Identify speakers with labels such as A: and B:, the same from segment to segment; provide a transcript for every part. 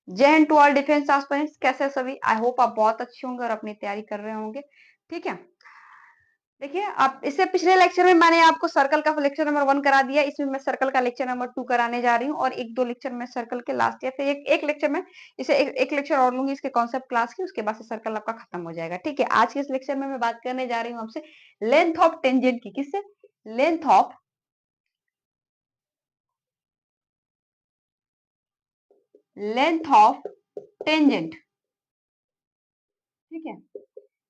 A: जय Hind to all defence aspirants. कैसे हैं सभी? आई होप आप बहुत अच्छे होंगे और अपनी तैयारी कर रहे होंगे। ठीक है, देखिए आप इससे पिछले लेक्चर में मैंने आपको सर्कल का लेक्चर नंबर 1 करा दिया। इसमें मैं सर्कल का लेक्चर नंबर 2 कराने जा रही हूँ और एक दो लेक्चर में सर्कल के लास्ट या फिर एक लेक्चर में इसे एक लेक्चर और लूंगी इसके कॉन्सेप्ट क्लास की। उसके बाद से सर्कल आपका खत्म हो जाएगा। ठीक है, आज के इस लेक्चर में मैं बात करने जा रही हूँ आपसे लेंथ ऑफ टेंजेंट की। किससे? Length of tangent. ठीक है,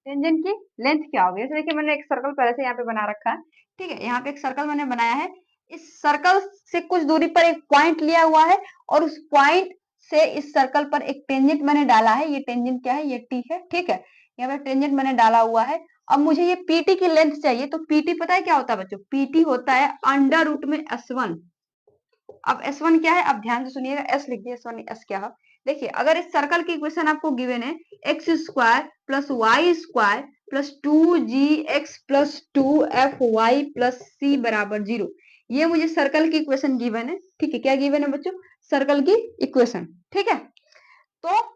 A: टेंजेंट की लेंथ क्या होगी? जैसे देखिए मैंने एक सर्कल पहले से यहाँ पे बना रखा है। ठीक है, यहाँ पे एक सर्कल मैंने बनाया है। इस सर्कल से कुछ दूरी पर एक पॉइंट लिया हुआ है और उस पॉइंट से इस सर्कल पर एक टेंजेंट मैंने डाला है। ये टेंजेंट क्या है? ये टी है। ठीक है, यहाँ पे टेंजेंट मैंने डाला हुआ है। अब मुझे ये पीटी की लेंथ चाहिए। तो पीटी पता है क्या होता है बच्चों? पीटी होता है अंडर रूट में S1। अब S1 क्या है? अब ध्यान से सुनिएगा, S लिख दिया, S1 S क्या है? देखिए अगर इस सर्कल की इक्वेशन आपको गिवन है x square plus y square plus 2gx plus 2fy plus c बराबर 0, ये मुझे सर्कल की इक्वेशन गिवन है। ठीक है, क्या गिवन है बच्चों? सर्कल की इक्वेशन। ठीक है, तो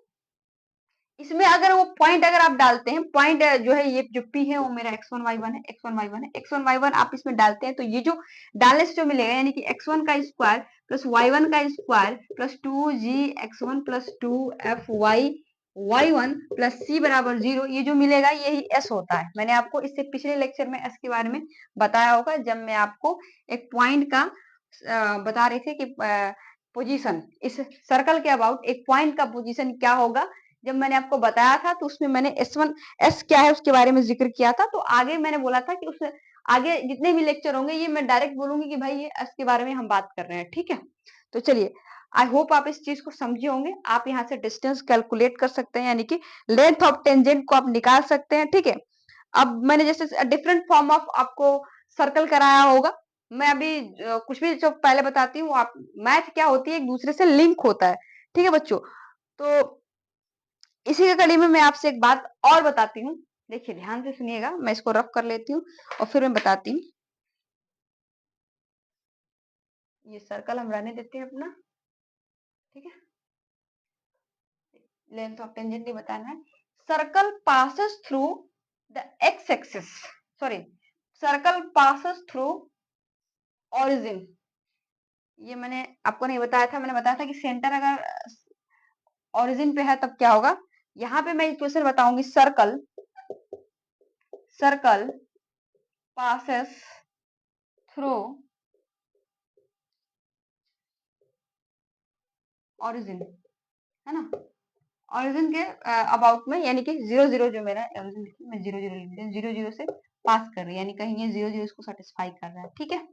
A: इसमें अगर वो पॉइंट अगर आप डालते हैं, पॉइंट जो है ये जो P है वो मेरा x1 y1 है, x1 y1 है, x1 y1 आप इसमें डालते हैं तो ये जो डालने से जो मिलेगा यानी कि x1 का स्क्वायर प्लस y1 का square plus 2gx1 plus 2fy y1 plus c बराबर 0, ये जो मिलेगा यही s होता है। मैंने आपको इससे पिछले लेक्चर में s के बारे में बताया होगा जब मैं आपको एक पॉइंट का बता रही थी कि पोजीशन इस सर्कल के अबाउट एक पॉइंट का पोजीशन क्या होगा। जब मैंने आपको बताया था तो उसमें मैंने S1 S क्या है उसके बारे में जिक्र किया था। तो आगे मैंने बोला था कि उस आगे जितने भी लेक्चर होंगे ये मैं डायरेक्ट बोलूंगी कि भाई ये S के बारे में हम बात कर रहे हैं। ठीक है, तो चलिए आई होप आप इस चीज को समझे होंगे। आप यहाँ से डिस्टेंस कैलकुलेट कर सकते हैं यानी कि लेंथ ऑफ टेंजेंट को आप निकाल सकते हैं। ठीक है, अब मैंने जैसे डिफरेंट फॉर्म ऑफ आपको सर्कल कराया होगा। मैं अभी कुछ भी जो पहले बताती हूँ, आप मैथ क्या होती है एक दूसरे से लिंक होता है। ठीक है बच्चों, तो इसी के कड़ी में मैं आपसे एक बात और बताती हूँ। देखिए ध्यान से सुनिएगा, मैं इसको रफ कर लेती हूँ और फिर मैं बताती हूँ। ये सर्कल हम रहने देते हैं अपना। ठीक है, लेंथ ऑफ टेंजेंट नहीं बताना है। Circle passes through the x axis, sorry, circle passes through origin. ये मैंने आपको नहीं बताया था। मैंने बताया था कि सेंटर अगर ओरिजिन पे है तब क्या होगा। यहाँ पे मैं इक्वेशन बताऊंगी। Circle circle passes through origin, है ना? ओरिजिन के अबाउट में यानी कि 0 0 जो मेरा ओरिजिन मैं 0 0 लिख दिया, 0 0 से पास कर रही है यानी कहीं ये 0 0 इसको सेटिस्फाई कर रहा है। ठीक है,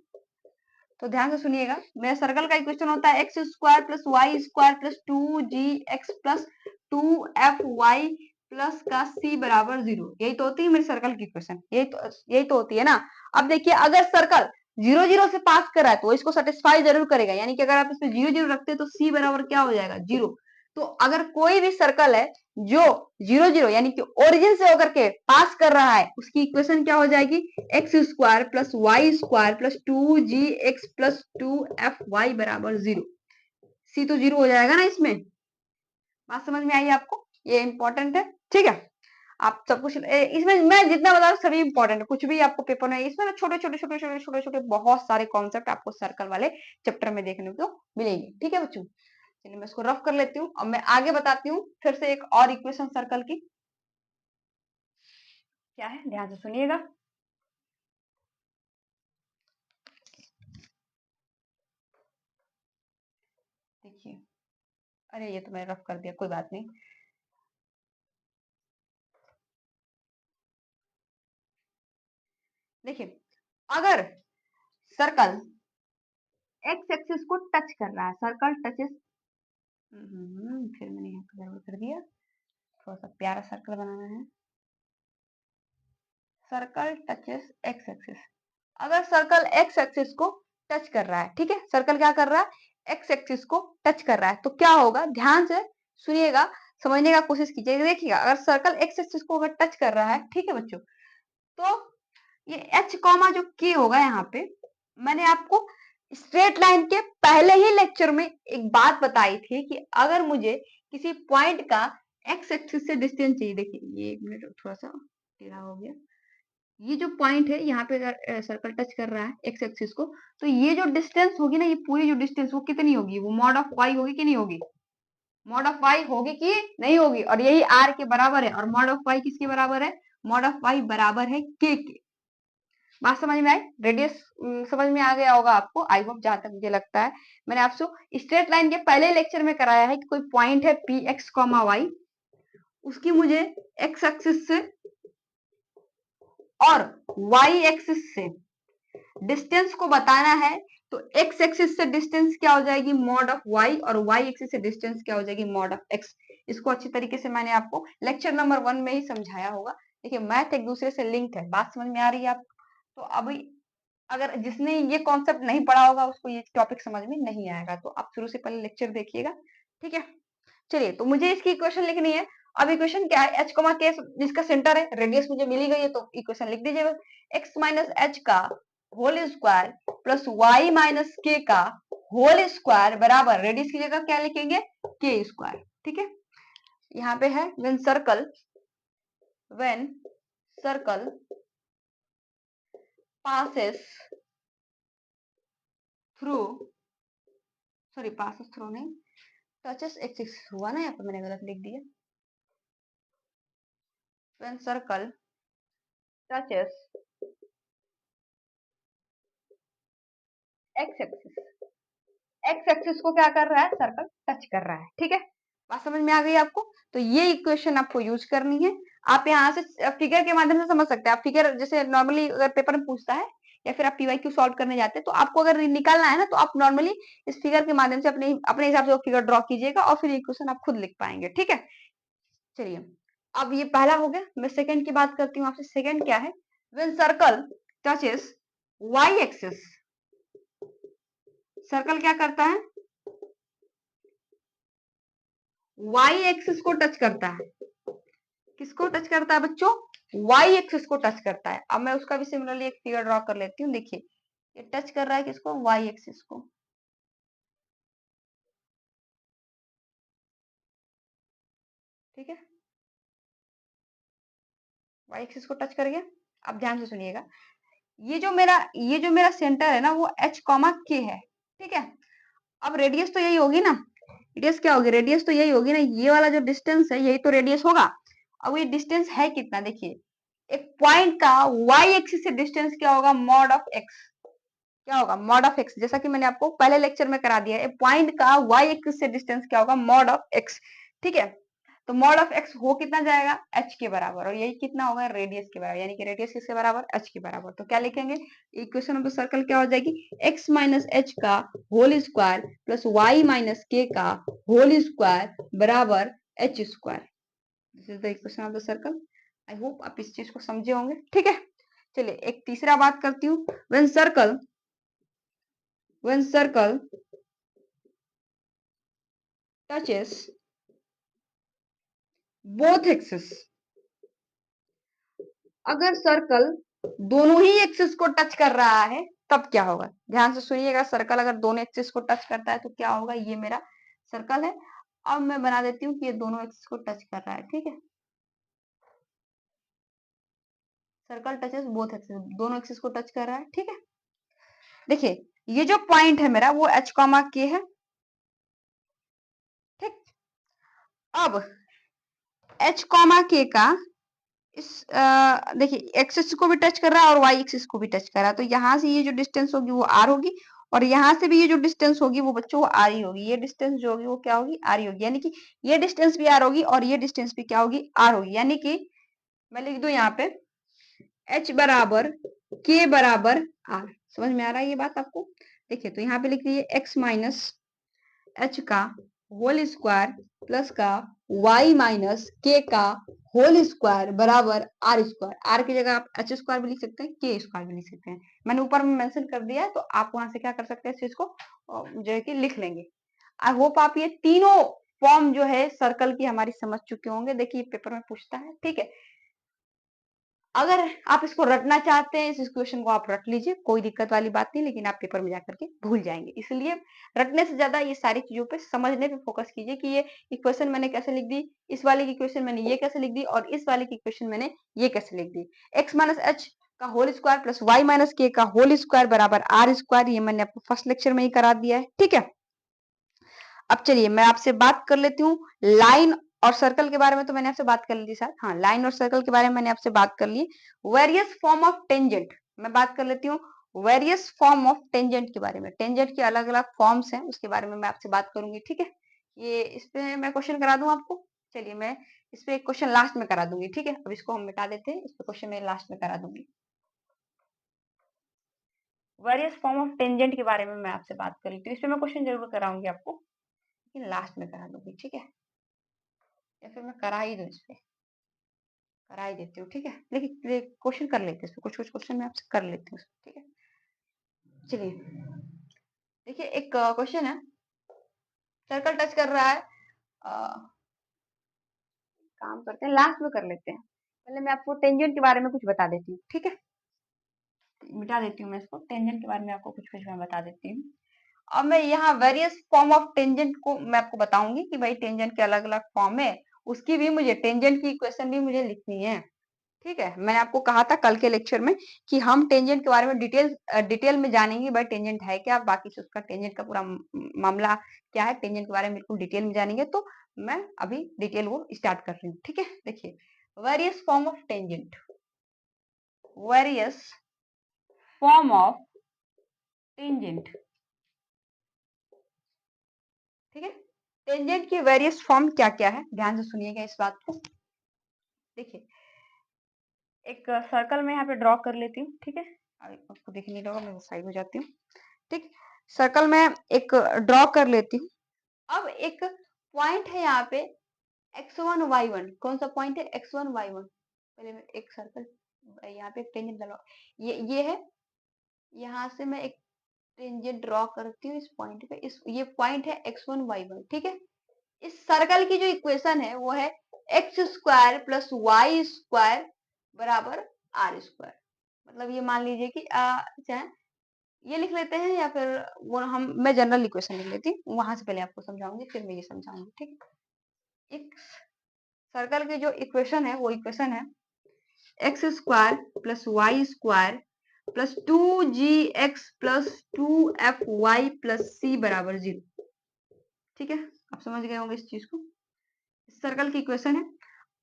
A: तो ध्यान से सुनिएगा। मेरा सर्कल का इक्वेशन होता है x square plus y square plus 2gx plus 2fy plus का c बराबर 0। यही तो होती है मेरी सर्कल की इक्वेशन। यही तो होती है ना। अब देखिए अगर सर्कल 0 0 से पास कर रहा है तो इसको सेटिस्फाई जरूर करेगा यानी कि अगर आप इसमें 0 0 रखते हैं तो c बराबर क्या हो जाएगा? 0। तो अगर कोई भी सर्कल है जो 0 0 यानी कि ओरिजिन से होकर के पास कर रहा है उसकी इक्वेशन क्या हो जाएगी? X square plus y square plus 2gx plus 2fy बराबर 0। सी तो 0 हो जाएगा ना इसमें। बात समझ में आई आपको? ये इंपॉर्टेंट है। ठीक है, आप सब कुछ इसमें मैं जितना बता रहा हूँ सभी इंपॉर्टेंट है। कुछ भी आपको पेपर में इसमें छोटे छोटे छोटे छोटे छोटे छोटे बहुत सारे कॉन्सेप्ट आपको सर्कल वाले चैप्टर में देखने को मिलेंगे। ठीक है बच्चों, चलिए मैं इसको रफ कर लेती हूँ और मैं आगे बताती हूँ फिर से एक और इक्वेशन सर्कल की। क्या है ध्यान से सुनिएगा। देखिए, अरे ये तो मैंने रफ कर दिया, कोई बात नहीं। देखिए अगर सर्कल एक्स एक्सिस को टच कर रहा है, सर्कल टचेस, फिर मैंने यहाँ पे गड़बड़ कर दिया। थोड़ा सा प्यारा सर्कल बनाना है। Circle touches x axis. अगर सर्कल एक्स एक्सिस को टच कर रहा है, ठीक है, सर्कल क्या कर रहा है? एक्स एक्सिस को टच कर रहा है तो क्या होगा? ध्यान से सुनिएगा, समझने का कोशिश कीजिएगा। देखिएगा अगर सर्कल एक्स एक्सिस को अगर टच कर रहा है, ठीक है बच्चों, तो ये एच कॉमा जो के होगा यहाँ पे, मैंने आपको स्ट्रेट लाइन के पहले ही लेक्चर में एक बात बताई थी कि अगर मुझे किसी पॉइंट का एक्स एक्सिस से डिस्टेंस चाहिए, देखिए ये एक मिनट थोड़ा सा टेढ़ा हो गया, ये जो पॉइंट है यहाँ पे अगर सर्कल टच कर रहा है एक्स एक्सिस को, तो ये जो डिस्टेंस होगी ना, ये पूरी जो डिस्टेंस वो कितनी होगी, वो मॉड ऑफ वाई होगी कि नहीं होगी, मॉड ऑफ वाई होगी कि नहीं होगी, और यही आर के बराबर है, और मॉड ऑफ वाई किसके बराबर है, मॉड ऑफ वाई बराबर है के। बात समझ में आई, रेडियस समझ में आ गया होगा आपको, आई होप, जहां तक मुझे लगता है। मैंने आपसे स्ट्रेट लाइन के पहले लेक्चर में कराया है कि कोई पॉइंट है पी एक्स कॉमा वाई, उसकी मुझे एक्स एक्सिस से और वाई एक्सिस से डिस्टेंस को बताना है, तो एक्स एक्सिस से डिस्टेंस क्या हो जाएगी, मॉड ऑफ वाई, और वाई एक्सिस से डिस्टेंस क्या हो जाएगी, मॉड ऑफ एक्स। इसको अच्छी तरीके से मैंने आपको लेक्चर नंबर 1 में ही समझाया होगा। देखिए मैथ एक दूसरे से लिंक है, बात समझ में आ रही है आपको? तो अभी अगर जिसने ये कॉन्सेप्ट नहीं पढ़ा होगा उसको ये टॉपिक समझ में नहीं आएगा, तो आप शुरू से पहले लेक्चर देखिएगा, ठीक है। चलिए, तो मुझे इसकी इक्वेशन लिखनी है। अब इक्वेशन क्या है, एच कोमा के जिसका सेंटर है, रेडियस मुझे मिली गई है, तो इक्वेशन लिख दीजिए, एक्स माइनस एच का whole square plus y minus k का होल स्क्वायर बराबर रेडियस की जगह क्या लिखेंगे, के स्क्वायर, ठीक है। यहाँ पे है when circle passes through, sorry passes through नहीं, touches एक्सिस हुआ ना, यहाँ पे मैंने गलत लिख दिया, when circle touches x axis, x axis को क्या कर रहा है, सर्कल टच कर रहा है, ठीक है। बात समझ में आ गई आपको? तो ये इक्वेशन आपको यूज करनी है। आप यहाँ से फिगर के माध्यम से समझ सकते हैं, आप फिगर जैसे नॉर्मली अगर पेपर में पूछता है या फिर आप पीवाईक्यू सॉल्व करने जाते हैं, तो आपको अगर निकालना है ना, तो आप नॉर्मली इस फिगर के माध्यम से अपने अपने हिसाब से वो फिगर ड्रॉ कीजिएगा और फिर इक्वेशन आप खुद लिख पाएंगे, ठीक है। चलिए, अब ये पहला हो गया, मैं सेकंड की बात करती हूँ आपसे। सेकंड क्या है, when circle touches y axis, circle क्या करता है, वाई एक्सिस को टच करता है। किसको टच करता है बच्चों, वाई एक्सिस को टच करता है। अब मैं उसका भी सिमिलरली एक फिगर ड्रॉ कर लेती हूँ, देखिए ये टच कर रहा है किसको, वाई एक्सिस को, ठीक है, वाई एक्सिस को टच कर गया। अब ध्यान से सुनिएगा, ये जो मेरा सेंटर है ना, वो एच कॉमा के है, ठीक है। अब रेडियस तो यही होगी ना, रेडियस क्या होगी, रेडियस तो यही होगी ना, ये वाला जो डिस्टेंस है यही तो रेडियस होगा। अब ये डिस्टेंस है कितना, देखिए एक पॉइंट का वाई एक्सिस से डिस्टेंस क्या होगा, मॉड ऑफ एक्स, क्या होगा, मॉड ऑफ एक्स, जैसा कि मैंने आपको पहले लेक्चर में करा दिया है, पॉइंट का वाई एक्सिस से डिस्टेंस क्या होगा, मॉड ऑफ एक्स, ठीक है। तो मॉड ऑफ एक्स हो कितना जाएगा, एच के बराबर, और यही कितना होगा, रेडियस के बराबर, यानी कि रेडियस किसके बराबर, एच के बराबर। तो क्या लिखेंगे, इक्वेशन ऑफ द सर्कल क्या हो जाएगी, एक्स माइनस एच का whole square plus y minus k का होल स्क्वायर बराबर h square. This is the equation of the circle. I hope आप इस चीज को समझे होंगे, ठीक है। चलिए, एक तीसरा बात करती हूँ, when circle touches both axes, अगर सर्कल दोनों ही एक्सिस को टच कर रहा है तब क्या होगा, ध्यान से सुनिएगा। सर्कल अगर दोनों एक्सिस को टच करता है तो क्या होगा, ये मेरा सर्कल है, अब मैं बना देती हूँ कि ये दोनों एक्सिस को टच कर रहा है, ठीक है। सर्कल टचेस बोथ एक्सिस, दोनों एक्सिस को टच कर रहा है, ठीक है। देखिए ये जो पॉइंट है मेरा वो एच कॉमा के है, ठीक। अब एच कॉमा के का इस देखिए एक्सिस को भी टच कर रहा है और वाई एक्सिस को भी टच कर रहा है, तो यहाँ से ये जो डिस्टेंस होगी वो आर होगी, और यहाँ से भी ये जो डिस्टेंस होगी वो बच्चों वो आर ही होगी। ये डिस्टेंस जो होगी वो क्या होगी, आर ही होगी, यानी कि ये डिस्टेंस भी आर होगी और ये डिस्टेंस भी क्या होगी, आर होगी। यानी कि मैं लिख दूं यहाँ पे एच बराबर के बराबर आर। समझ में आ रहा है ये बात आपको? देखिए तो यहाँ पे लिख दीजिए एक्स माइनस एच का होल स्क्वायर प्लस का वाई माइनस के का होल स्क्वायर बराबर आर स्क्वायर। आर की जगह आप एच स्क्वायर भी लिख सकते हैं, के स्क्वायर भी लिख सकते हैं, मैंने ऊपर में मेंशन कर दिया है, तो आप वहां से क्या कर सकते हैं, इस चीज को जो है कि लिख लेंगे। आई होप आप ये तीनों फॉर्म जो है सर्कल की हमारी समझ चुके होंगे। देखिए पेपर में पूछता है, ठीक है। अगर आप इसको रटना चाहते हैं, इस इक्वेशन को आप रट लीजिए, कोई दिक्कत वाली बात नहीं, लेकिन आप पेपर में जाकर के भूल जाएंगे। इसलिए रटने से ज्यादा ये सारी चीजों पे समझने पे फोकस कीजिए कि ये इक्वेशन मैंने कैसे लिख दी, इस वाले की इक्वेशन मैंने ये कैसे लिख दी, और इस वाले की इक्वेशन मैंने ये कैसे लिख दी। एक्स माइनस एच का whole square plus y minus k का होल स्क्वायर बराबर आर स्क्वायर, ये मैंने आपको फर्स्ट लेक्चर में ही करा दिया है। ठीक है, अब चलिए मैं आपसे बात कर लेती हूँ लाइन और सर्कल के बारे में। तो मैंने आपसे बात कर ली थी सर, हाँ, लाइन और सर्कल के बारे में मैंने आपसे बात कर ली। वेरियस फॉर्म ऑफ टेंजेंट, मैं बात कर लेती हूँ वेरियस फॉर्म ऑफ टेंजेंट के बारे में। टेंजेंट के अलग अलग फॉर्म्स हैं, उसके बारे में मैं आपसे बात करूंगी। ठीक है, ये इस पे मैं क्वेश्चन करा दूं आपको। चलिए मैं इस पे एक क्वेश्चन लास्ट में करा दूंगी। ठीक है, अब इसको हम मिटा देते हैं, इस पे क्वेश्चन मैं लास्ट में करा दूंगी। वेरियस फॉर्म ऑफ टेंजेंट के बारे में मैं आपसे बात कर लेती हूँ। इस पे मैं क्वेश्चन जरूर कराऊंगी आपको, लेकिन लास्ट में करा दूंगी। ठीक है, या फिर मैं करा ही दूं, इस पे करा ही देती हूँ। ठीक है, लेकिन क्वेश्चन कर लेते हैं, इसमें कुछ कुछ क्वेश्चन मैं आपसे कर लेती हूँ। ठीक है, चलिए देखिए एक क्वेश्चन है, सर्कल टच कर रहा है। काम करते हैं, लास्ट में कर लेते हैं, पहले मैं आपको टेंजेंट के बारे में कुछ बता देती हूँ। ठीक है, मिटा देती हूँ मैं इसको, टेंजेंट के बारे में आपको कुछ कुछ मैं बता देती हूँ। अब मैं यहाँ वेरियस फॉर्म ऑफ टेंजेंट को मैं आपको बताऊंगी कि भाई टेंजेंट के अलग अलग फॉर्म है, उसकी भी मुझे टेंजेंट की इक्वेशन भी मुझे लिखनी है। ठीक है, मैंने आपको कहा था कल के लेक्चर में कि हम टेंजेंट के बारे में डिटेल में जानेंगे, भाई टेंजेंट है क्या, बाकी से उसका टेंजेंट का पूरा मामला क्या है, टेंजेंट के बारे में बिल्कुल डिटेल में जानेंगे। तो मैं अभी डिटेल वो स्टार्ट कर रही हूँ। ठीक है, देखिए various form of tangent, various form of tangent. ठीक है, टेंजेंट की वेरियस फॉर्म क्या क्या है, ध्यान से सुनिएगा इस बात को। देखिए एक सर्कल में यहाँ पे ड्रॉ कर लेती हूँ। ठीक है, आपको दिख नहीं रहा, मैं साइड हो जाती हूँ। ठीक, सर्कल में एक ड्रॉ कर लेती हूँ। अब एक पॉइंट है यहाँ पे x1 y1, कौन सा पॉइंट है x1 y1। पहले मैं एक सर्कल यहाँ पे टेंजेंट डालो, ये है, यहाँ से मैं एक टेंजेंट ड्रॉ करती हूँ इस पॉइंट पे, इस ये पॉइंट है x1 y1। ठीक है, इस सर्कल की जो इक्वेशन है वो है x square plus y square बराबर आर स्क्वायर। मतलब ये मान लीजिए कि चाहे ये लिख लेते हैं, या फिर वो मैं जनरल इक्वेशन लिख लेती हूँ, वहां से पहले आपको समझाऊंगी फिर मैं ये समझाऊंगी। ठीक, एक सर्कल की जो इक्वेशन है वो इक्वेशन है x square plus y square plus 2gx plus 2fy plus c बराबर 0। ठीक है, आप समझ गए होंगे इस चीज को, सर्कल की इक्वेशन है।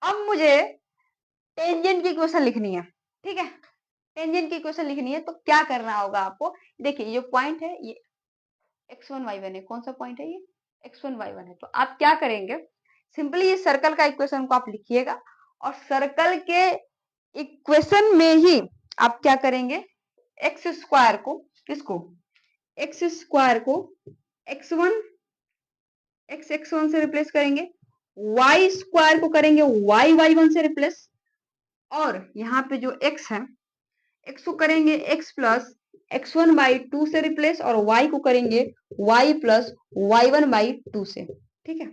A: अब मुझे टेंजेंट की इक्वेशन लिखनी है। ठीक है, टेंजेंट की इक्वेशन लिखनी है तो क्या करना होगा आपको। देखिए ये पॉइंट है, ये x1 y1 है, कौन सा पॉइंट है ये x1 y1 है। तो आप क्या करेंगे, सिंपली ये सर्कल का इक्वेशन को आप लिखिएगा, और सर्कल के इक्वेशन में ही आप क्या करेंगे, एक्स स्क्वायर को, किसको, एक्स स्क्वायर को x1 x1 से रिप्लेस करेंगे, y स्क्वायर को करेंगे y1 से रिप्लेस, और यहाँ पे जो x है, x को करेंगे x प्लस x1 बाई 2 से रिप्लेस, और y को करेंगे y प्लस y1 बाई 2 से। ठीक है,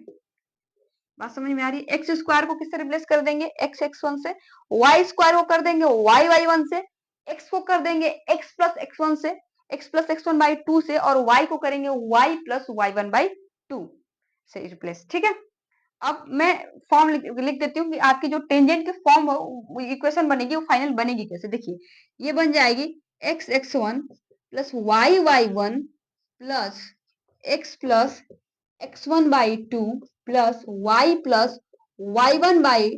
A: बात समझ में आ रही है। एक्स स्क्वायर को किससे रिप्लेस कर देंगे, एक्स x1 से, y स्क्वायर को कर देंगे y y1 से, x को कर देंगे x प्लस x1 से, x प्लस x1 बाई 2 से, और y को करेंगे y प्लस y1 बाई 2 से रिप्लेस। ठीक है, अब मैं फॉर्म लिख देती हूँ कि आपकी जो टेंजेंट की फॉर्म इक्वेशन बनेगी वो फाइनल बनेगी कैसे। देखिए ये बन जाएगी x x1 plus y y1 plus x plus x1 by 2 plus y plus y1 by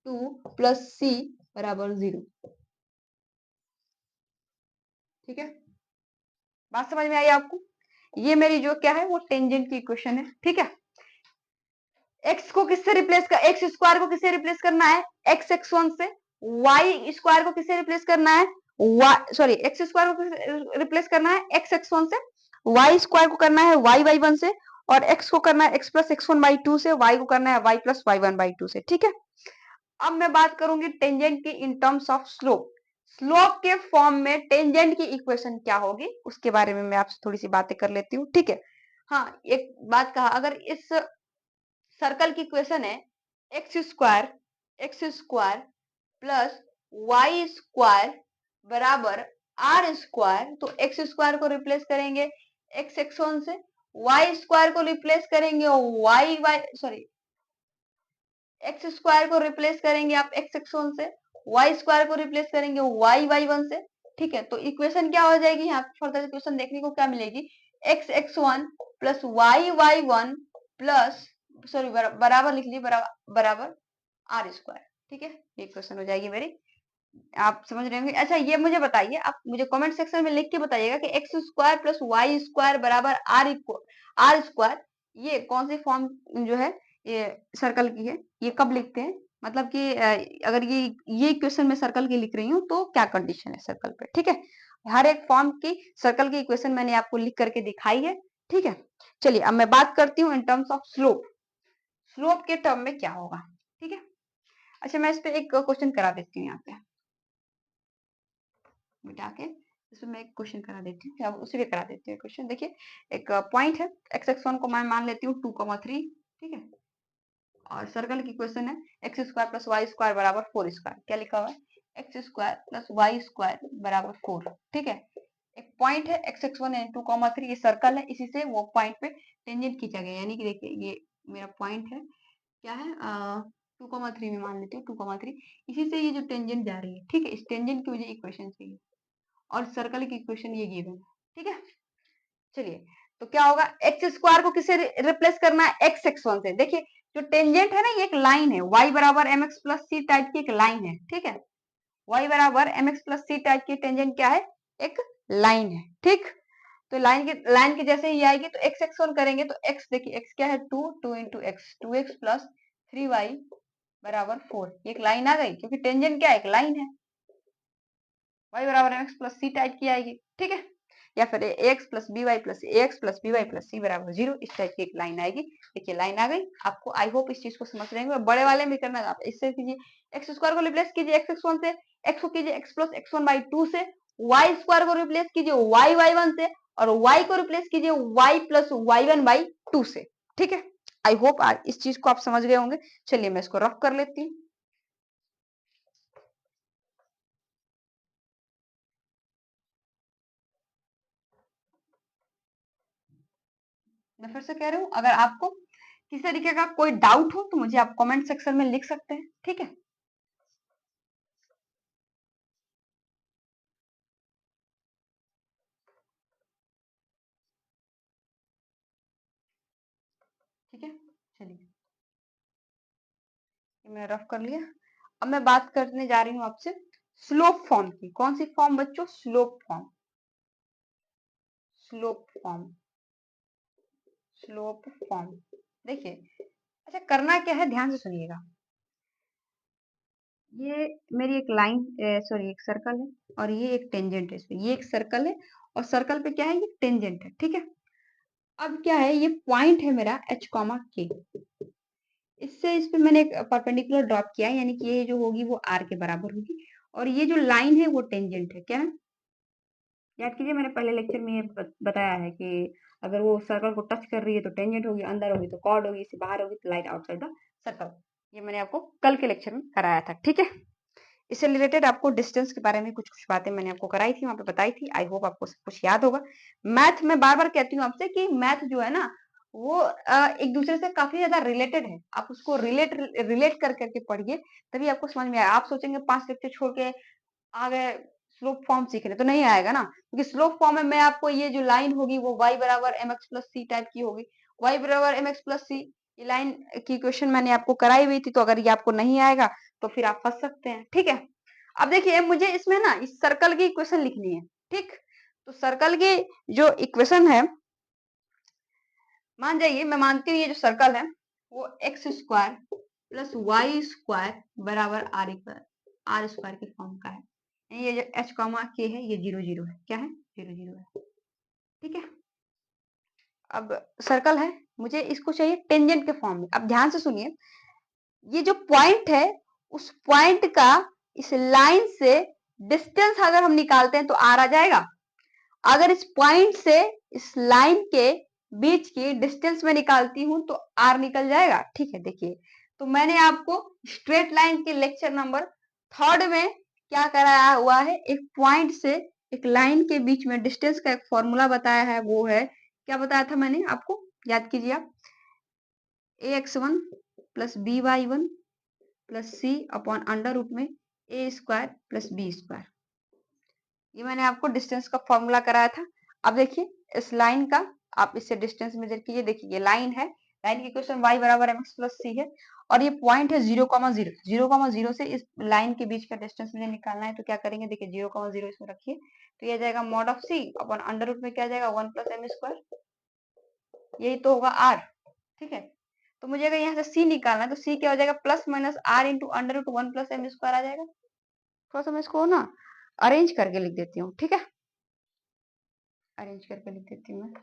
A: 2 plus c बराबर 0। ठीक है, बात समझ में आई आपको, ये मेरी जो क्या है वो टेंजेंट की इक्वेशन है। ठीक है, एक्स को किससे रिप्लेस कर, एक्स स्क्वायर को किससे रिप्लेस करना है, एक्स x1 से, वाई स्क्वायर को किससे रिप्लेस करना है, सॉरी एक्स स्क्वायर को रिप्लेस करना है एक्स x1 से, वाई स्क्वायर को करना है वाई y1 से, और एक्स को करना है एक्स प्लस x1 बाई 2 से, वाई को करना है वाई प्लस y1 बाई 2 से। ठीक है, अब मैं बात करूंगी टेंजेंट की in terms of slope. Slope के फॉर्म में टेंजेंट की इक्वेशन क्या होगी उसके बारे में मैं आपसे थोड़ी सी बातें कर लेती हूँ। ठीक है, हाँ एक बात कहा, अगर इस सर्कल की इक्वेशन है x square plus y square बराबर आर स्क्वायर, तो एक्स स्क्वायर को रिप्लेस करेंगे एक्स एक्स वन से, वाई स्क्वायर को रिप्लेस करेंगे y y sorry x square को रिप्लेस करेंगे आप एक्स एक्स वन से, वाई स्क्वायर को रिप्लेस करेंगे वाई वाई वन से। ठीक है, तो इक्वेशन क्या हो जाएगी, यहाँ पे फर्दर इक्वेशन देखने को क्या मिलेगी, x x one plus y y one plus sorry बराबर लिख लीजिए बराबर आर स्क्वायर। ठीक है, ये क्वेश्चन हो जाएगी मेरी, आप समझ रहे होंगे। अच्छा ये मुझे बताइए, आप मुझे कमेंट सेक्शन में लिख के बताइएगा कि x square plus y square बराबर आर स्क्वायर, ये कौन सी फॉर्म जो है ये सर्कल की है, ये कब लिखते हैं, मतलब कि अगर ये इक्वेशन में सर्कल की लिख रही हूँ तो क्या कंडीशन है सर्कल पे। ठीक है, हर एक फॉर्म की सर्कल की इक्वेशन मैंने आपको लिख करके दिखाई है। ठीक है, चलिए अब मैं बात करती हूँ in terms of slope, slope के टर्म में क्या होगा। ठीक है, अच्छा मैं इस पे एक क्वेश्चन करा देती हूँ, यहाँ पे मिटा के इसमें मैं एक क्वेश्चन करा देती हूँ, अब उसी पे करा देती हूँ क्वेश्चन। देखिए एक पॉइंट है एक्स एक्स वन को मैं मान लेती हूँ 2,3। ठीक है, और सर्कल की क्वेश्चन है x square plus y square बराबर 4 स्क्वायर, क्या लिखा हुआ है x square plus y square बराबर 4। ठीक है, एक पॉइंट है एक्स एक्स वन है 2,3, ये सर्कल है, इसी से वो पॉइंट पे टेंजेंट खींचा गया, यानी कि देखिए ये मेरा पॉइंट है, क्या है 2,3 में मान लेती हूँ 2,3, इसी से ये जो टेंजेंट जा रही है। ठीक है, इस टेंजेंट की मुझे इक्वेशन चाहिए और सर्कल की इक्वेशन ये गिवन है। ठीक है, चलिए तो क्या होगा, एक्स स्क्वायर को किससे रिप्लेस करना है, एक्स एक्स वन से। देखिए जो टेंजेंट है ना, ये एक लाइन है, y बराबर एम एक्स प्लस सी टाइप की एक लाइन है। ठीक है, y बराबर एम एक्स प्लस सी टाइप की टेंजेंट क्या है, एक लाइन है। ठीक, तो लाइन के जैसे ही आएगी तो एक्स एक्स वन करेंगे तो एक्स, देखिए एक्स क्या है 2 into x, 2x plus 3y बराबर 4, ये एक लाइन आ गई, क्योंकि टेंजेंट क्या है, एक लाइन है, y बराबर एम एक्स प्लस सी टाइप की आएगी। ठीक है, या फिर ax plus B Y plus X plus B Y plus C बराबर 0, इस टाइप की एक लाइन आएगी। देखिए लाइन आ गई आपको, आई होप इस चीज को समझ रहे होंगे। बड़े वाले में करना आप इससे कीजिए, एक्स स्क्वायर को रिप्लेस कीजिए एक्स एक्स वन से, एक्स को कीजिए x plus x one by two से, वाई स्क्वायर को रिप्लेस कीजिए वाई वाई वन से, और वाई को रिप्लेस कीजिए y plus y one by two से। ठीक है, आई होप इस चीज को आप समझ गए होंगे। चलिए मैं इसको रफ कर लेती हूँ। मैं फिर से कह रही हूँ, अगर आपको किसी तरीके का कोई डाउट हो तो मुझे आप कमेंट सेक्शन में लिख सकते हैं। ठीक है, ठीक है, चलिए ये मैंने रफ कर लिया। अब मैं बात करने जा रही हूँ आपसे स्लोप फॉर्म की। कौन सी फॉर्म बच्चों, slope form, slope form, slope form. देखिए अच्छा करना क्या है, ध्यान से सुनिएगा। ये मेरी एक लाइन सॉरी एक सर्कल है और ये एक टेंजेंट है, इसमें ये एक सर्कल है और सर्कल पे क्या है, ये टेंजेंट है। ठीक है, अब क्या है, ये पॉइंट है मेरा h कॉमा k, इससे इस पे मैंने एक परपेंडिकुलर ड्रॉप किया है, यानी कि ये जो होगी वो r के बराबर होगी, और ये जो लाइन है वो टेंजेंट है। क्या है, याद कीजिए मैंने पहले लेक्चर में ये बताया है कि अगर वो सर्कल को टच कर रही है तो टेंजेंट होगी, अंदर होगी तो कॉर्ड होगी, इससे बाहर होगी तो लाइट आउटसाइड द सर्कल। ये मैंने आपको कल के लेक्चर में कराया था। ठीक है, इससे रिलेटेड आपको डिस्टेंस के बारे में कुछ कुछ बातें मैंने आपको कराई थी, वहां पे बताई थी। आई होप आपको सब कुछ याद होगा। मैथ में बार बार कहती हूँ आपसे कि मैथ जो है ना वो एक दूसरे से काफी ज्यादा रिलेटेड है, आप उसको रिलेट रिलेट कर करके पढ़िए, तभी आपको समझ में आए। आप सोचेंगे 5 लेक्चर छोड़ के आ गए स्लोप फॉर्म सीखने, तो नहीं आएगा ना, क्योंकि स्लोप फॉर्म में मैं आपको ये जो लाइन होगी वो y बराबर एम एक्स प्लस सी टाइप की होगी, y बराबर एम एक्स प्लस सी, ये लाइन की क्वेश्चन मैंने आपको कराई हुई थी, तो अगर ये आपको नहीं आएगा तो फिर आप फंस सकते हैं। ठीक है, अब देखिए मुझे इसमें ना इस सर्कल की इक्वेशन लिखनी है। ठीक, तो सर्कल की जो इक्वेशन है, मान जाइए मैं मानती हूँ ये जो सर्कल है वो x square plus y square बराबर आर स्क्वायर के फॉर्म का है। ये जो एच कॉमा के है ये 0 0 है, क्या है 0 0 है। ठीक है, अब सर्कल है, मुझे इसको चाहिए टेंजेंट के फॉर्म में। अब ध्यान से सुनिए, ये जो पॉइंट है उस पॉइंट का इस लाइन से डिस्टेंस अगर हम निकालते हैं तो आर आ जाएगा। अगर इस पॉइंट से इस लाइन के बीच की डिस्टेंस में निकालती हूं तो आर निकल जाएगा। ठीक है, देखिए तो मैंने आपको स्ट्रेट लाइन के लेक्चर नंबर 3 में क्या कराया हुआ है, एक पॉइंट से एक लाइन के बीच में डिस्टेंस का एक फॉर्मूला बताया है, वो है क्या बताया था मैंने आपको, याद कीजिए आप, ax1 प्लस by1 प्लस सी अपॉन अंडर रूट में ए स्क्वायर प्लस बी स्क्वायर। ये मैंने आपको डिस्टेंस का फॉर्मूला कराया था। अब देखिए इस लाइन का आप इससे डिस्टेंस मेजर कीजिए। देखिए ये लाइन है, लाइन की इक्वेशन y बराबर mx प्लस सी है और ये पॉइंट है 0,0, 0,0 से इस लाइन के बीच का डिस्टेंस मुझे निकालना है। तो क्या करेंगे, देखिए 0,0 इसमें रखिए तो ये आ जाएगा mod of c upon under root में क्या आ जाएगा 1 प्लस एम स्क्वायर, यही तो होगा r। ठीक है, तो मुझे अगर यहाँ से c निकालना है तो c क्या हो जाएगा, plus minus r into under root 1 plus M square आ जाएगा। थोड़ा सा मैं इसको ना अरेंज करके लिख देती हूँ, ठीक है, अरेंज करके लिख देती हूँ मैं।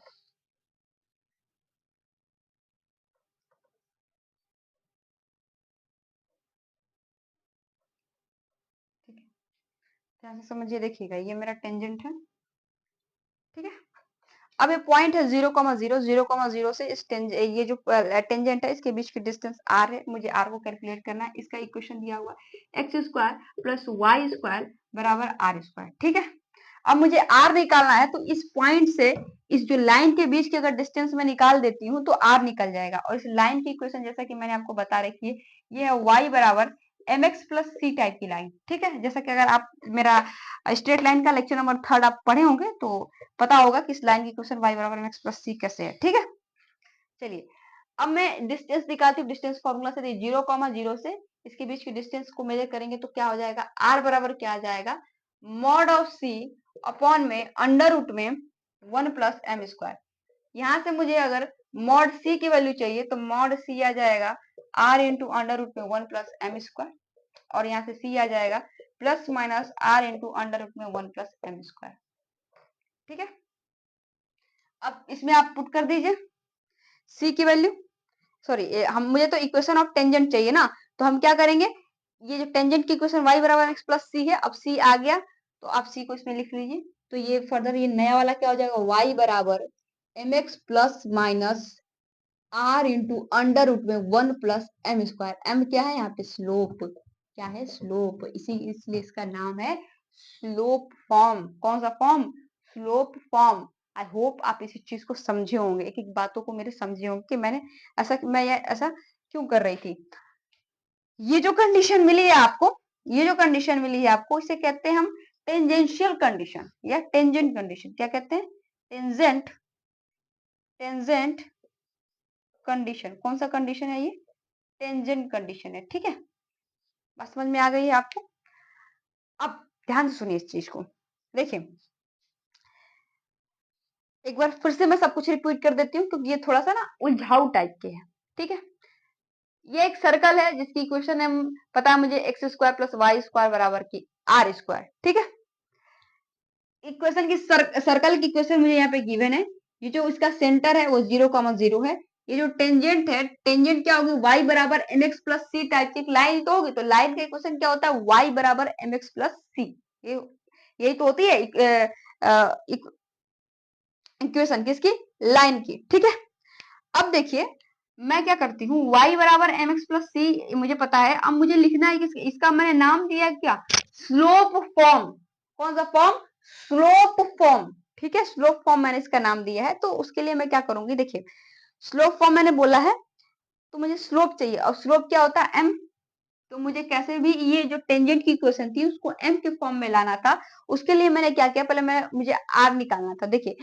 A: ठीक है, ध्यान से समझिए, देखिएगा ये मेरा टेंजेंट है, ठीक है। अब ये पॉइंट है 0,0, 0,0 से इस ये जो टेंजेंट है इसके बीच की डिस्टेंस r है, मुझे r को कैलकुलेट करना है। इसका इक्वेशन दिया हुआ x square plus y square बराबर आर स्क्वायर, ठीक है। अब मुझे r निकालना है तो इस पॉइंट से इस जो लाइन के बीच की अगर डिस्टेंस में निकाल देती हूँ तो r निकल जाएगा। और इस लाइन की इक्वेशन जैसा कि मैंने आपको बता रखी है, ये है y बराबर mx प्लस सी टाइप की लाइन, ठीक है। जैसा कि अगर आप मेरा स्ट्रेट लाइन का लेक्चर नंबर 3 आप पढ़े होंगे तो पता होगा कि इस लाइन की इक्वेशन y बराबर mx प्लस सी कैसे है, ठीक है। चलिए अब मैं डिस्टेंस निकालती हूँ, डिस्टेंस फॉर्मूला से 0,0 से इसके बीच की डिस्टेंस को मेजर करेंगे तो क्या हो जाएगा, r बराबर क्या आ जाएगा, मॉड ऑफ c अपॉन में अंडर रूट में 1 प्लस एम स्क्वायर। यहाँ से मुझे अगर मॉड c की वैल्यू चाहिए तो मॉड c आ जाएगा r इंटू अंडर रूट में 1 प्लस एम स्क्वायर और यहाँ से c आ जाएगा plus minus r into under root में 1 प्लस एम स्क्वायर, ठीक है। अब इसमें आप पुट कर दीजिए c की वैल्यू, सॉरी हम मुझे तो इक्वेशन ऑफ टेंजेंट चाहिए ना, तो हम क्या करेंगे, ये जो टेंजेंट की इक्वेशन y बराबर x प्लस सी है, अब c आ गया तो आप c को इसमें लिख लीजिए। तो ये फर्दर ये नया वाला क्या हो जाएगा, y बराबर mx plus minus r into under root में 1 प्लस एम स्क्वायर। एम क्या है यहाँ पे, स्लोप, क्या है, स्लोप, इसी इसलिए इसका नाम है स्लोप फॉर्म। कौन सा फॉर्म, स्लोप फॉर्म। आई होप आप इसी चीज को समझे होंगे, एक एक बातों को मेरे समझे होंगे कि मैं ये ऐसा क्यों कर रही थी। ये जो कंडीशन मिली है आपको, ये जो कंडीशन मिली है आपको, इसे कहते हैं हम टेंजेंशियल कंडीशन या टेंजेंट कंडीशन। क्या कहते हैं, टेंजेंट, टेंजेंट कंडीशन। कौन सा कंडीशन है ये, टेंजेंट कंडीशन है, ठीक है। बात समझ में आ गई है आपको। अब ध्यान से सुनिए इस चीज को, देखिए एक बार फिर से मैं सब कुछ रिपीट कर देती हूँ क्योंकि ये थोड़ा सा ना उलझाऊ टाइप के है, ठीक है। ये एक सर्कल है जिसकी इक्वेशन है, पता है मुझे x square plus y square बराबर की आर स्क्वायर, ठीक है। इक्वेशन की सर्कल की इक्वेशन मुझे यहाँ पे गिवन है। ये जो इसका सेंटर है वो 0,0 है। ये जो टेंजेंट है, टेंजेंट क्या होगी, y बराबर एम एक्स प्लस सी टाइप की लाइन तो होगी। तो लाइन का इक्वेशन क्या होता है, y बराबर एम एक्स प्लस सी, ये यही तो होती है इक्वेशन किसकी, लाइन की, ठीक है। अब देखिए मैं क्या करती हूँ, y बराबर एम एक्स प्लस सी मुझे पता है। अब मुझे लिखना है कि इसका मैंने नाम दिया क्या, स्लोप फॉर्म। कौन सा फॉर्म, स्लोप फॉर्म, ठीक है। स्लोप फॉर्म मैंने इसका नाम दिया है। तो उसके लिए मैं क्या करूंगी, देखिए स्लोप फॉर्म मैंने बोला है तो मुझे स्लोप चाहिए और स्लोप क्या होता है, m। तो मुझे कैसे भी ये जो टेंजेंट की इक्वेशन थी उसको m के फॉर्म में लाना था। उसके लिए मैंने क्या किया, पहले मुझे r निकालना था। देखिए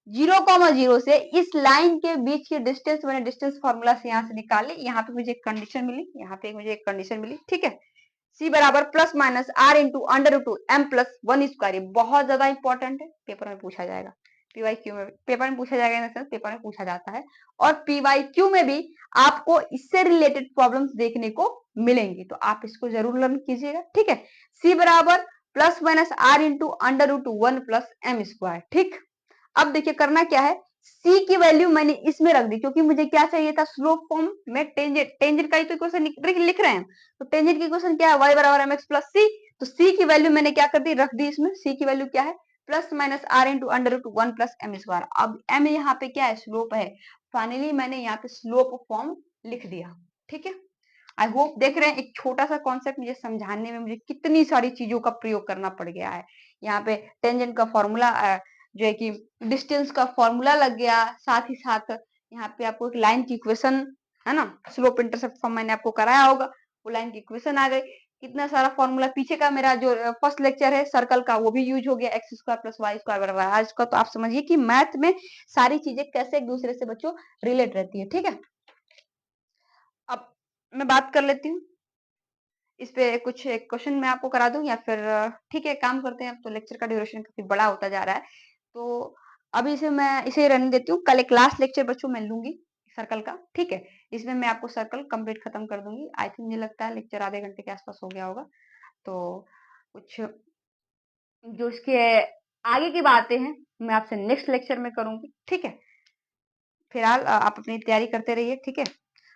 A: 0,0 से इस लाइन के बीच की डिस्टेंस मैंने डिस्टेंस फॉर्मूला से यहाँ से निकाली। यहाँ पे मुझे एक कंडीशन मिली, यहाँ पे मुझे एक कंडीशन मिली, ठीक है। c बराबर plus minus r into under root m plus 1 square. बहुत ज्यादा इंपॉर्टेंट है, पेपर में पूछा जाएगा, पीवाईक्यू में पेपर में पूछा जाएगा, इन पेपर में पूछा जाता है। और पीवाईक्यू में भी आपको इससे रिलेटेड प्रॉब्लम्स देखने को मिलेंगी, तो आप इसको जरूर लर्न कीजिएगा, ठीक है। c बराबर plus minus r into under root 1 plus M square, ठीक। अब देखिए करना क्या है, c की वैल्यू मैंने इसमें रख दी क्योंकि मुझे क्या चाहिए था, स्लोप फॉर्म में टेंजेंट, टेंजेंट का ही तो इक्वेशन लिख रहे हैं। तो टेंजेंट की इक्वेशन क्या है, y बराबर mx प्लस सी। तो c की वैल्यू मैंने क्या कर दी, रख दी इसमें। c की वैल्यू क्या है, plus minus r into under root 1 plus M square. अब m यहाँ पे क्या है, स्लोप है। फाइनली मैंने यहाँ पे स्लोप फॉर्म लिख दिया, ठीक है। आई होप देख रहे हैं एक छोटा-सा कॉन्सेप्ट मुझे समझाने में मुझे कितनी सारी चीज़ों का प्रयोग करना पड़ गया है। यहाँ पे टेंजेंट का फ़ॉर्मूला जो है कि डिस्टेंस का फ़ॉर्मूला लग गया, साथ ही साथ यहाँ पे आपको एक लाइन की इक्वेशन, है ना? स्लोप इंटरसेप्ट फॉर्म मैंने आपको कराया होगा, वो लाइन की इक्वेशन आ गई। कितना सारा फ़ॉर्मूला पीछे का मेरा जो फर्स्ट लेक्चर है सर्कल का वो भी यूज़ हो गया, x square plus y square बराबर आज का। तो आप समझिए कि मैथ में सारी चीज़ें कैसे एक-दूसरे से बच्चों रिलेट रहती है, ठीक है? अब मैं बात कर लेती हूँ, इस पे कुछ एक क्वेश्चन मैं आपको करा दूँ या फिर ठीक है काम करते हैं, अब तो लेक्चर का ड्यूरेशन काफ़ी बड़ा होता जा रहा है। तो अभी इसे मैं इसे रहने देती हूँ, कल एक लास्ट लेक्चर बच्चों मैं लूँगी सर्कल का, ठीक है? इसमें मैं आपको सर्कल कंप्लीट खत्म कर दूँगी। आई थिंक मुझे लगता है लेक्चर आधे घंटे के आस-पास हो गया होगा। तो कुछ जो इसके आगे की बातें हैं, मैं आपसे नेक्स्ट लेक्चर में करूँगी, ठीक है? फिलहाल आप अपनी तैयारी करते रहिए, ठीक है?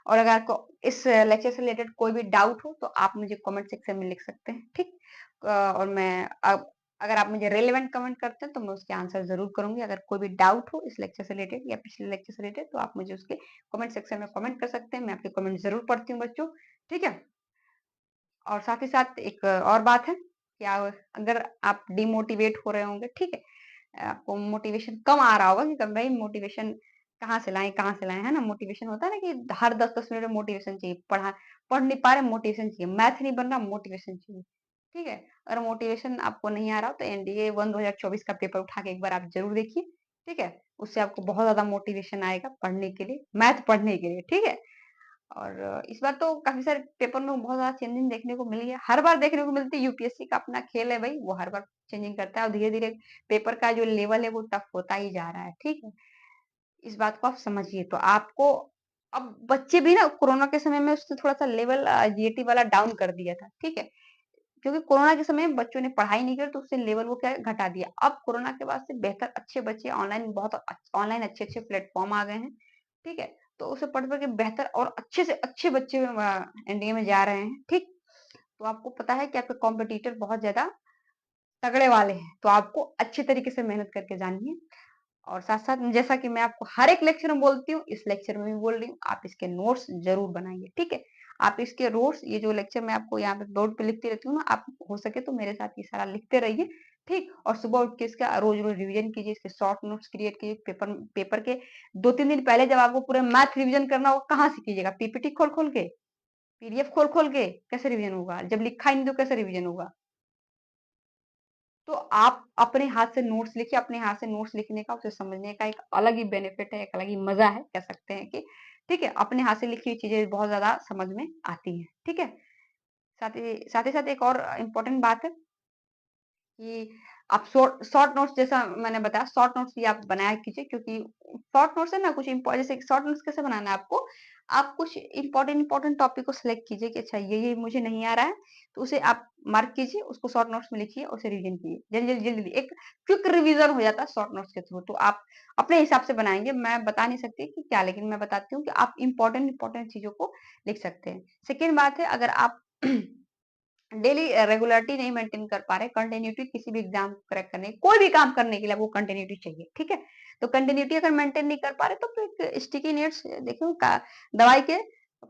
A: और अगर आपको इस लेक्चर से रिलेटेड कोई भी डाउट हो तो आप मुझे कमेंट सेक्शन में लिख सकते हैं, ठीक? और मैं अब अगर आप मुझे रिलेवेंट कमेंट करते हैं तो मैं उसके आंसर ज़रूर करूँगी। अगर कोई भी डाउट हो इस लेक्चर से रिलेटेड या पिछले लेक्चर से रिलेटेड तो आप मुझे उसके कमेंट सेक्शन में कमेंट कर सकते हैं। मैं आपके कमेंट ज़रूर पढ़ती हूँ बच्चों, ठीक है? और साथ ही साथ एक और बात है कि अगर आप डिमोटिवेट हो रहे होंगे, ठीक है? आपको मोटिवेशन कम आ रहा होगा कि कब भाई मोटिवेशन कहाँ से लाएँ, है ना? मोटिवेशन होता है ना कि हर 10-10 मिनट में मोटिवेशन चाहिए, पढ़ नहीं पा रहे मोटिवेशन चाहिए, मैथ नहीं बन रहा मोटिवेशन चाहिए, ठीक है? अगर मोटिवेशन आपको नहीं आ रहा हो तो एनडीए 1 2024 का पेपर उठा के एक बार आप ज़रूर देखिए, ठीक है? उससे आपको बहुत ज़्यादा मोटिवेशन आएगा पढ़ने के लिए, मैथ पढ़ने के लिए, ठीक है? और इस बार तो काफ़ी सारे पेपर में बहुत ज़्यादा चेंजिंग देखने को मिली है। हर बार देखने को मिलती है, यूपीएससी का अपना खेल है भई, वो हर बार चेंजिंग करता है और धीरे-धीरे पेपर का जो लेवल है वो टफ होता ही जा रहा है, ठीक है? इस बात को आप समझिए। तो आपको अब बच्चे भी ना कोरोना के समय में उसने थोड़ा-सा लेवल जीएटी वाला डाउन कर दिया था, ठीक है? क्योंकि कोरोना के समय में बच्चों ने पढ़ाई नहीं करी तो उससे लेवल वो क्या है घटा दिया। अब कोरोना के बाद से बेहतर अच्छे बच्चे ऑनलाइन अच्छे-अच्छे प्लेटफ़ॉर्म आ गए हैं, ठीक है? तो उसे पढ़-पढ़ के बेहतर और अच्छे से अच्छे बच्चे एनडीए में जा रहे हैं, ठीक? तो आपको पता है कि आपके कॉम्पिटिटर बहुत ज़्यादा तगड़े वाले हैं, तो आपको अच्छे तरीके से मेहनत करके जानी है। और साथ-साथ जैसा कि मैं आपको हर एक लेक्चर में बोलती हूँ, इस लेक्चर में भी बोल रही हूँ, आप इसके नोट्स ज़रूर बनाइए, ठीक है? आप इसके नोट्स ये जो लेक्चर मैं आपको यहाँ पे बोर्ड पे लिखती रहती हूँ ना, आप हो सके तो मेरे साथ ये सारा लिखते रहिए, ठीक? और सुबह उठ के इसका रोज़-रोज़ रिवीजन कीजिए, इसके शॉर्ट नोट्स क्रिएट कीजिए, पेपर पेपर के 2-3 दिन पहले जब आपको पूरा मैथ रिवीजन करना होगा, कहाँ से कीजिएगा? पीपीटी खोल-खोल के? पीडीएफ खोल-खोल के? कैसे रिवीजन होगा? जब लिखा ही नहीं तो कैसे रिवीजन होगा? तो आप अपने हाथ से नोट्स लिखिए, अपने हाथ से नोट्स लिखने का, उसे समझने का एक अलग ही बेनिफिट है, एक अलग ही मज़ा है, कह सकते हैं कि ठीक है? अपने हाथ से लिखी हुई चीज़ें बहुत ज़्यादा समझ में आती हैं, ठीक है? साथ ही साथ एक और इम्पोर्टेंट बात है कि आप शॉर्ट शॉर्ट नोट्स जैसा मैंने बताया, शॉर्ट नोट्स भी आप बनाया कीजिए क्योंकि शॉर्ट नोट्स है ना कुछ जैसे शॉर्ट नोट्स कैसे बनाना है आपको? आप कुछ इम्पोर्टेंट टॉपिक को सिलेक्ट कीजिए कि अच्छा ये मुझे नहीं आ रहा है, तो उसे आप मार्क कीजिए, उसको शॉर्ट नोट्स में लिखिए और उसे रिवीजन कीजिए। जल्दी-जल्दी एक क्विक रिवीजन हो जाता है शॉर्ट नोट्स के थ्रू। तो आप अपने हिसाब से बनाएँगे, मैं बता नहीं सकती कि क्या, लेकिन मैं बताती हूँ कि आप इम्पोर्टेंट चीज़ों को लिख सकते हैं। सेकंड बात है अगर आप डेली रेगुलरिटी नहीं मेंटेन कर पा रहे, कंटिन्यूटी किसी भी एग्जाम को क्रैक करने कोई भी काम करने के लिए आपको कंटिन्यूटी चाहिए, ठीक है? तो कंटिन्यूटी अगर मेंटेन नहीं कर पा रहे तो फिर एक स्टिकी नोट्स देखो का दवाई के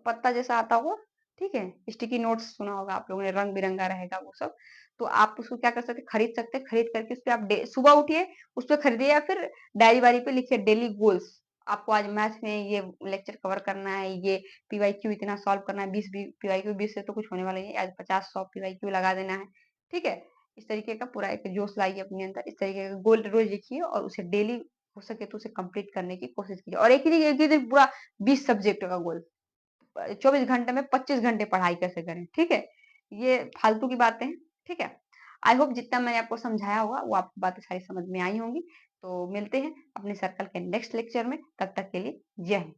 A: पत्ता जैसा आता होगा, ठीक है? स्टिकी नोट्स सुना होगा आप लोगों ने, रंग-बिरंगा रहेगा वो सब। तो आप उसको क्या कर सकते हैं, खरीद सकते हैं, खरीद करके उसपे आप डे सुबह उठिए, उसपे खरीदिए या फिर डायरी वायरी पे लिखिए डेली गोल्स। आपको आज मैथ में ये लेक्चर कवर करना है, ये पीवाईक्यू इतना सॉल्व करना है, 20 पीवाईक्यू 20 से तो कुछ होने वाला नहीं है, आज 50-100 पीवाईक्यू लगा देना है, ठीक है? इस तरीके का पूरा एक जोश लाइए अपने अंदर, इस तरीके का गोल रोज़ लिखिए और उसे डेली हो सके तो उसे कंप्लीट करने की कोशिश कीजिए और एक ही दिन पूरा 20 सब्जेक्ट का गोल 24 घंटे में 25 घंटे पढ़ाई कैसे करें, ठीक है? ये फालतू की बातें हैं, ठीक है? आई होप जितना मैंने आपको समझाया होगा वो आपको बातें सारी समझ में आई होंगी। तो मिलते हैं अपने सर्कल के नेक्स्ट लेक्चर में, तब तक के लिए जय हिंद।